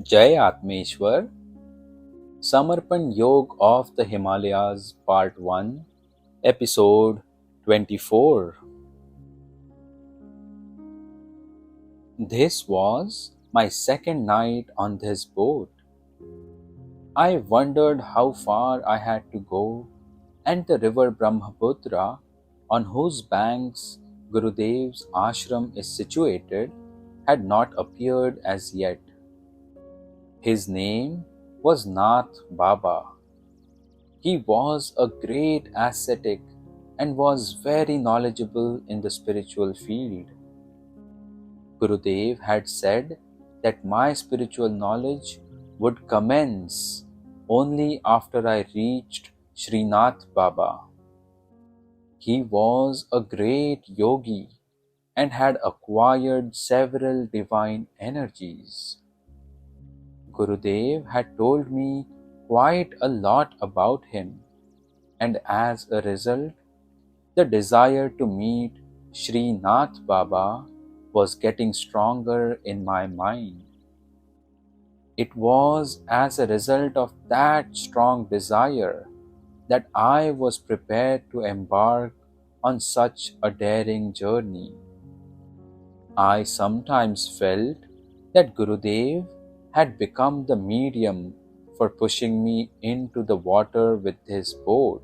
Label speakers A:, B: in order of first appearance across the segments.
A: Jai Atmeshwar, Samarpan Yog of the Himalayas, Part 1, Episode 24. This was my second night on this boat. I wondered how far I had to go, and the river Brahmaputra, on whose banks Gurudev's ashram is situated, had not appeared as yet. His name was Nath Baba. He was a great ascetic and was very knowledgeable in the spiritual field. Gurudev had said that my spiritual knowledge would commence only after I reached Srinath Baba. He was a great yogi and had acquired several divine energies. Gurudev had told me quite a lot about him, and as a result, the desire to meet Sri Nath Baba was getting stronger in my mind. It was as a result of that strong desire that I was prepared to embark on such a daring journey. I sometimes felt that Gurudev had become the medium for pushing me into the water with his boat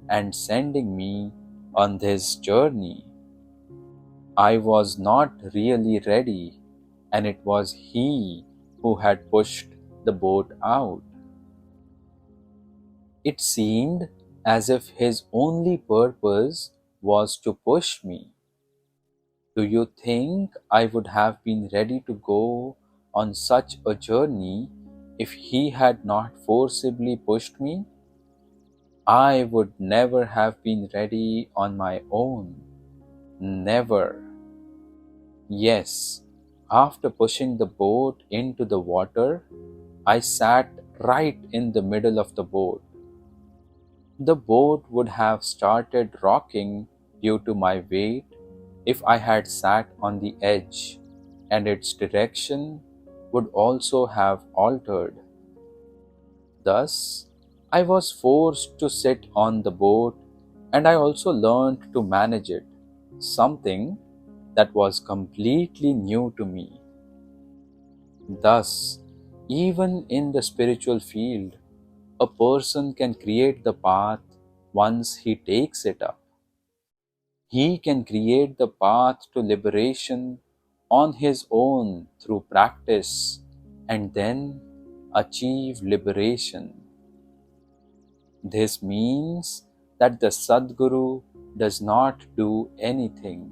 A: and sending me on this journey. I was not really ready, and it was he who had pushed the boat out. It seemed as if his only purpose was to push me. Do you think I would have been ready to go on such a journey if he had not forcibly pushed me? I would never have been ready on my own. Never. Yes, after pushing the boat into the water, I sat right in the middle of the boat. The boat would have started rocking due to my weight if I had sat on the edge, and its direction would also have altered. Thus, I was forced to sit on the boat, and I also learned to manage it, something that was completely new to me. Thus, even in the spiritual field, a person can create the path once he takes it up. He can create the path to liberation on his own through practice and then achieve liberation. This means that the Sadguru does not do anything.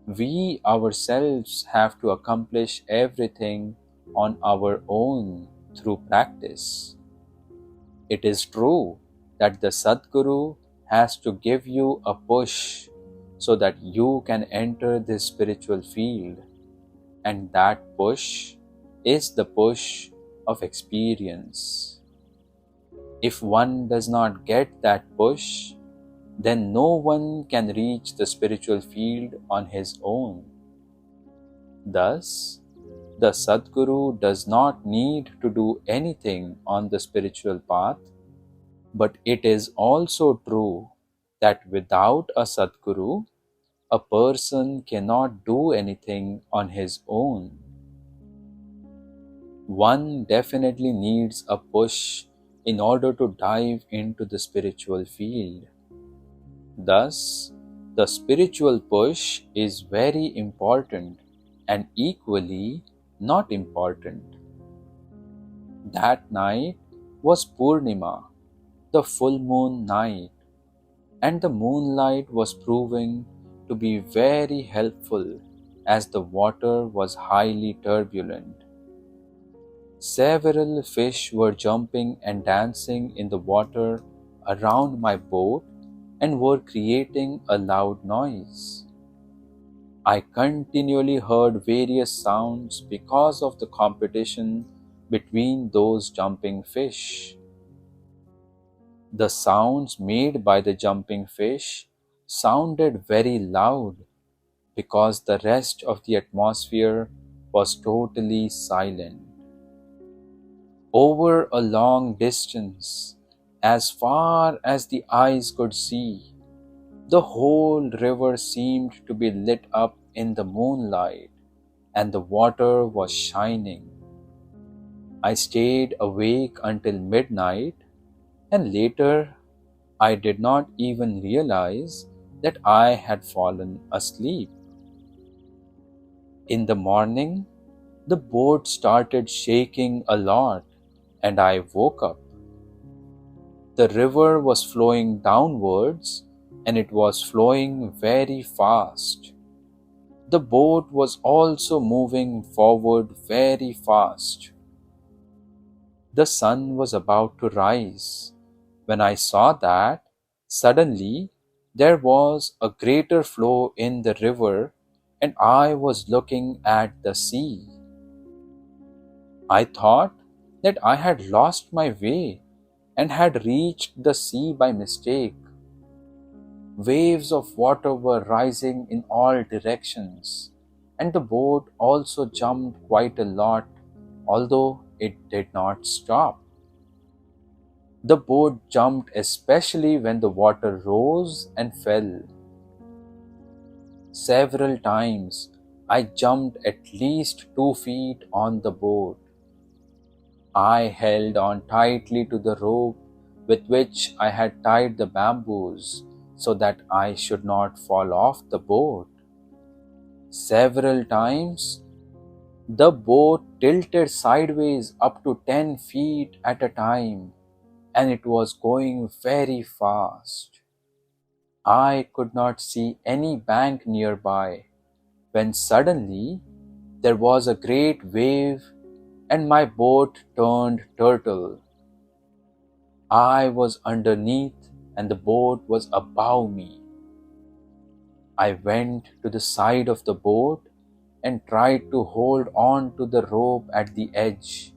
A: We ourselves have to accomplish everything on our own through practice. It is true that the Sadguru has to give you a push so that you can enter this spiritual field, and that push is the push of experience. If one does not get that push, then no one can reach the spiritual field on his own. Thus, the Sadguru does not need to do anything on the spiritual path, but it is also true that without a Sadguru, a person cannot do anything on his own. One definitely needs a push in order to dive into the spiritual field. Thus, the spiritual push is very important and equally not important. That night was Purnima, the full moon night, and the moonlight was proving to be very helpful as the water was highly turbulent. Several fish were jumping and dancing in the water around my boat and were creating a loud noise. I continually heard various sounds because of the competition between those jumping fish. The sounds made by the jumping fish sounded very loud because the rest of the atmosphere was totally silent. Over a long distance, as far as the eyes could see, the whole river seemed to be lit up in the moonlight, and the water was shining. I stayed awake until midnight, and later I did not even realize that I had fallen asleep. In the morning, the boat started shaking a lot, and I woke up. The river was flowing downwards, and it was flowing very fast. The boat was also moving forward very fast. The sun was about to rise. When I saw that, suddenly there was a greater flow in the river, and I was looking at the sea. I thought that I had lost my way and had reached the sea by mistake. Waves of water were rising in all directions, and the boat also jumped quite a lot, although it did not stop. The boat jumped especially when the water rose and fell. Several times I jumped at least 2 feet on the boat. I held on tightly to the rope with which I had tied the bamboos so that I should not fall off the boat. Several times, the boat tilted sideways up to 10 feet at a time, and it was going very fast. I could not see any bank nearby when suddenly there was a great wave and my boat turned turtle. I was underneath and the boat was above me. I went to the side of the boat and tried to hold on to the rope at the edge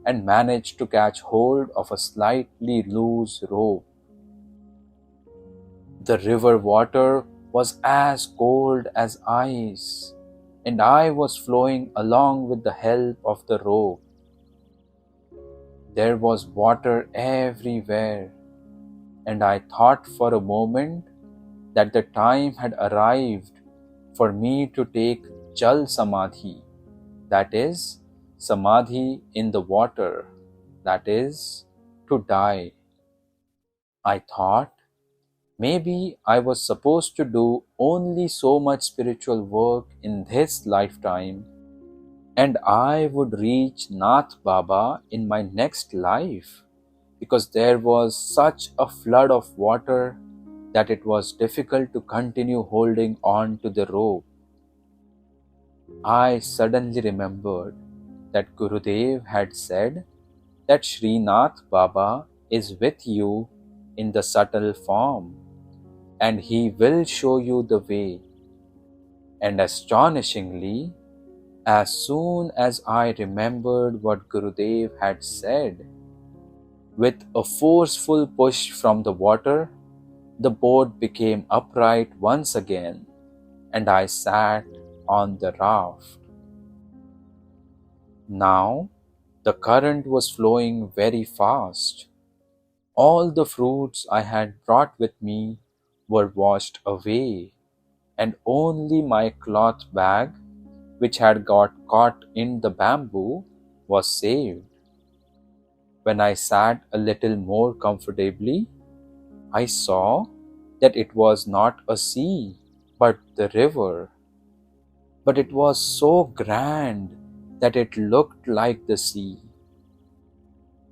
A: and managed to catch hold of a slightly loose rope. The river water was as cold as ice, and I was flowing along with the help of the rope. There was water everywhere, and I thought for a moment that the time had arrived for me to take Jal Samadhi, that is, Samadhi in the water, that is, to die. I thought maybe I was supposed to do only so much spiritual work in this lifetime, and I would reach Nath Baba in my next life, because there was such a flood of water that it was difficult to continue holding on to the rope. I suddenly remembered that Gurudev had said that Srinath Baba is with you in the subtle form, and he will show you the way. And astonishingly, as soon as I remembered what Gurudev had said, with a forceful push from the water, the boat became upright once again, and I sat on the raft. Now, the current was flowing very fast. All the fruits I had brought with me were washed away, and only my cloth bag, which had got caught in the bamboo, was saved. When I sat a little more comfortably, I saw that it was not a sea, but the river. But it was so grand that it looked like the sea.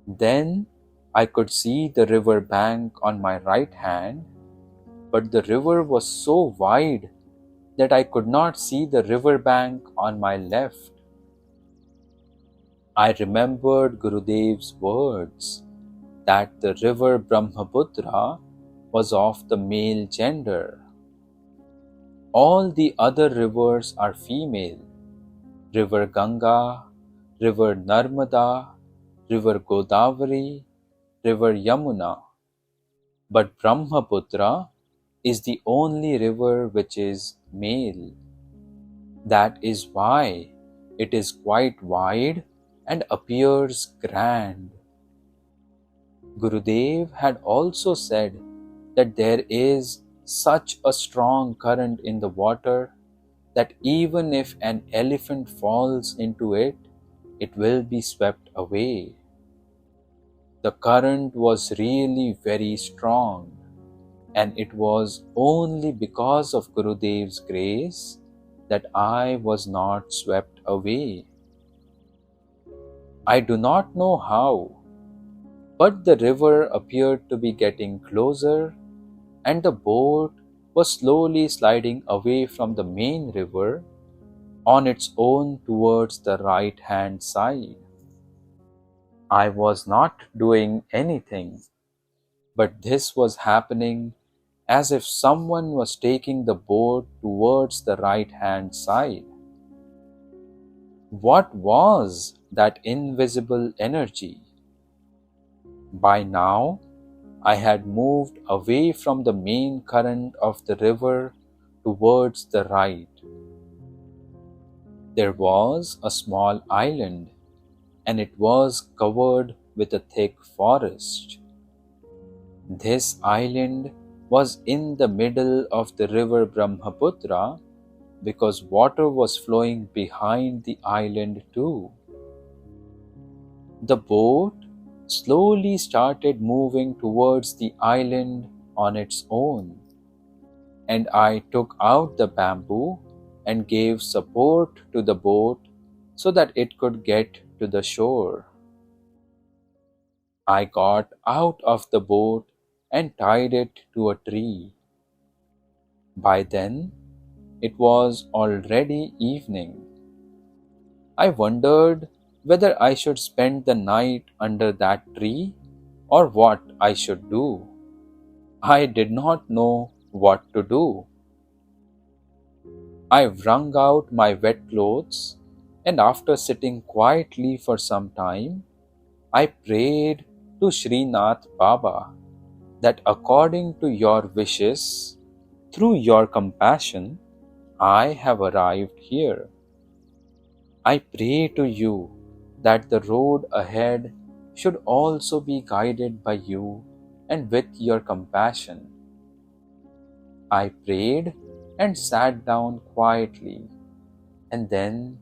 A: Then I could see the river bank on my right hand, but the river was so wide that I could not see the river bank on my left. I remembered Gurudev's words that the river Brahmaputra was of the male gender. All the other rivers are female. River Ganga, River Narmada, River Godavari, River Yamuna. But Brahmaputra is the only river which is male. That is why it is quite wide and appears grand. Gurudev had also said that there is such a strong current in the water that even if an elephant falls into it, it will be swept away. The current was really very strong, and it was only because of Gurudev's grace that I was not swept away. I do not know how, but the river appeared to be getting closer, and the boat was slowly sliding away from the main river on its own towards the right-hand side. I was not doing anything, but this was happening as if someone was taking the boat towards the right-hand side. What was that invisible energy? By now, I had moved away from the main current of the river towards the right. There was a small island, and it was covered with a thick forest. This island was in the middle of the river Brahmaputra because water was flowing behind the island too. The boat slowly started moving towards the island on its own, and I took out the bamboo and gave support to the boat so that it could get to the shore. I got out of the boat and tied it to a tree. By then, it was already evening. I wondered whether I should spend the night under that tree or what I should do. I did not know what to do. I wrung out my wet clothes, and after sitting quietly for some time, I prayed to Srinath Baba that according to your wishes, through your compassion, I have arrived here. I pray to you that the road ahead should also be guided by you and with your compassion. I prayed and sat down quietly, and then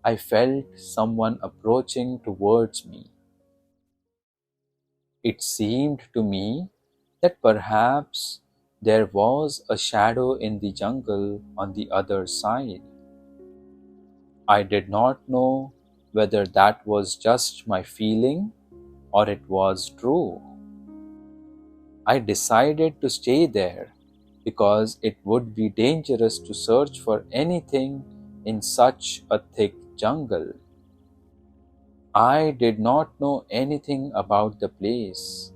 A: I felt someone approaching towards me. It seemed to me that perhaps there was a shadow in the jungle on the other side. I did not know whether that was just my feeling or it was true. I decided to stay there because it would be dangerous to search for anything in such a thick jungle. I did not know anything about the place,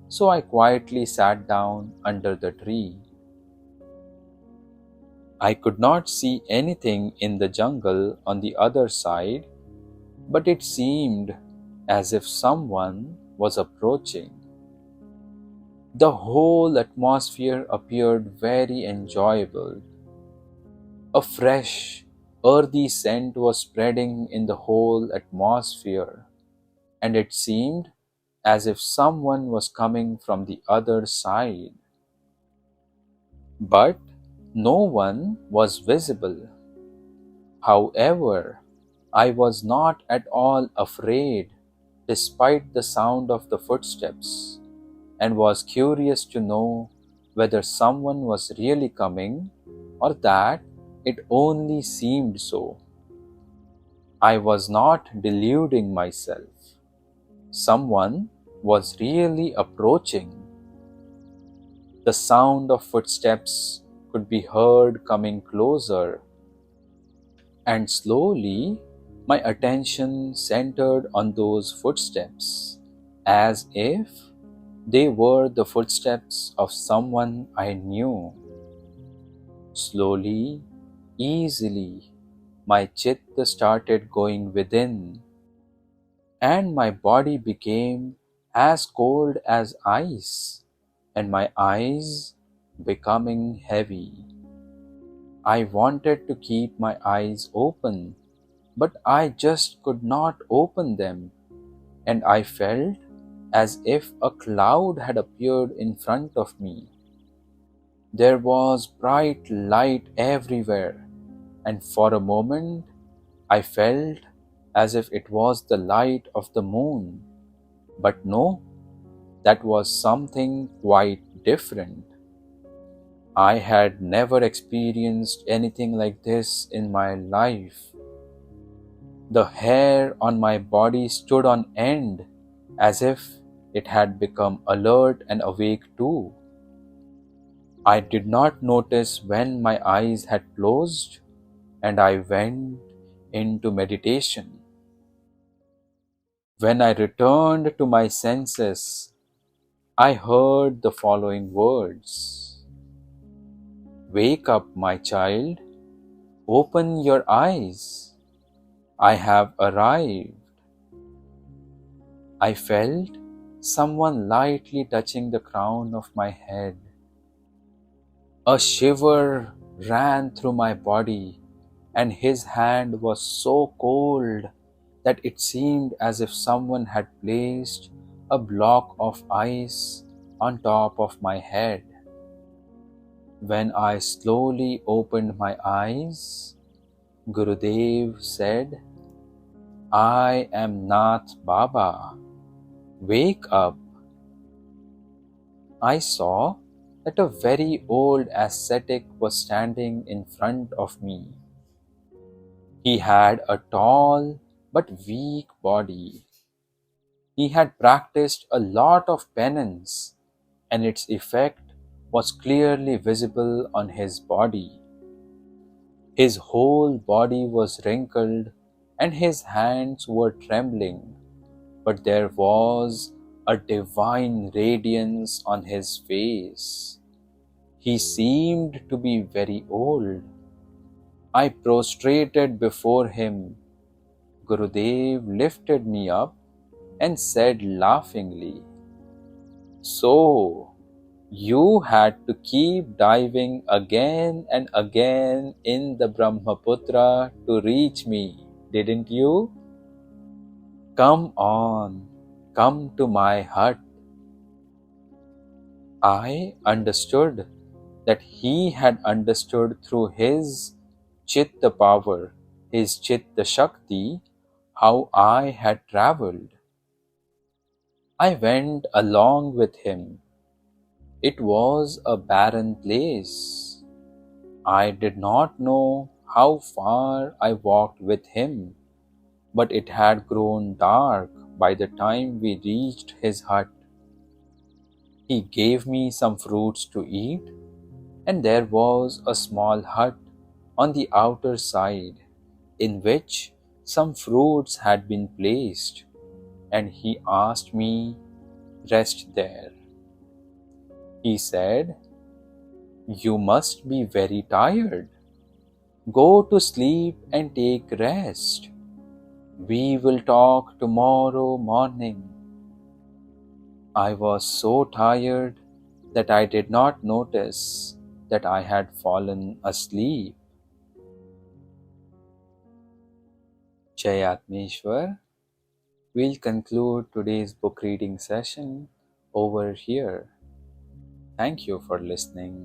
A: so I quietly sat down under the tree. I could not see anything in the jungle on the other side, but it seemed as if someone was approaching. The whole atmosphere appeared very enjoyable. A fresh, earthy scent was spreading in the whole atmosphere, and it seemed as if someone was coming from the other side. But no one was visible. However, I was not at all afraid despite the sound of the footsteps, and was curious to know whether someone was really coming or that it only seemed so. I was not deluding myself. Someone was really approaching. The sound of footsteps could be heard coming closer, and slowly my attention centered on those footsteps, as if they were the footsteps of someone I knew. Slowly, easily, my chitta started going within, and my body became as cold as ice, and my eyes becoming heavy. I wanted to keep my eyes open, but I just could not open them, and I felt as if a cloud had appeared in front of me. There was bright light everywhere, and for a moment I felt as if it was the light of the moon. But no, that was something quite different. I had never experienced anything like this in my life. The hair on my body stood on end, as if it had become alert and awake too. I did not notice when my eyes had closed, and I went into meditation. When I returned to my senses, I heard the following words: "Wake up, my child, open your eyes. I have arrived." I felt someone lightly touching the crown of my head. A shiver ran through my body, and his hand was so cold that it seemed as if someone had placed a block of ice on top of my head. When I slowly opened my eyes, Gurudev said, "I am Nath Baba. Wake up." I saw that a very old ascetic was standing in front of me. He had a tall but weak body. He had practiced a lot of penance, and its effect was clearly visible on his body. His whole body was wrinkled and his hands were trembling, but there was a divine radiance on his face. He seemed to be very old. I prostrated before him. Gurudev lifted me up and said laughingly, "So, you had to keep diving again and again in the Brahmaputra to reach me, didn't you? Come on, come to my hut." I understood that he had understood through his Chitta power, his Chitta Shakti, how I had travelled. I went along with him. It was a barren place. I did not know how far I walked with him, but it had grown dark by the time we reached his hut. He gave me some fruits to eat, and there was a small hut on the outer side in which some fruits had been placed, and he asked me, "Rest there." He said, "You must be very tired. Go to sleep and take rest. We will talk tomorrow morning." I was so tired that I did not notice that I had fallen asleep. Jayatmeshwar, we'll conclude today's book reading session over here. Thank you for listening.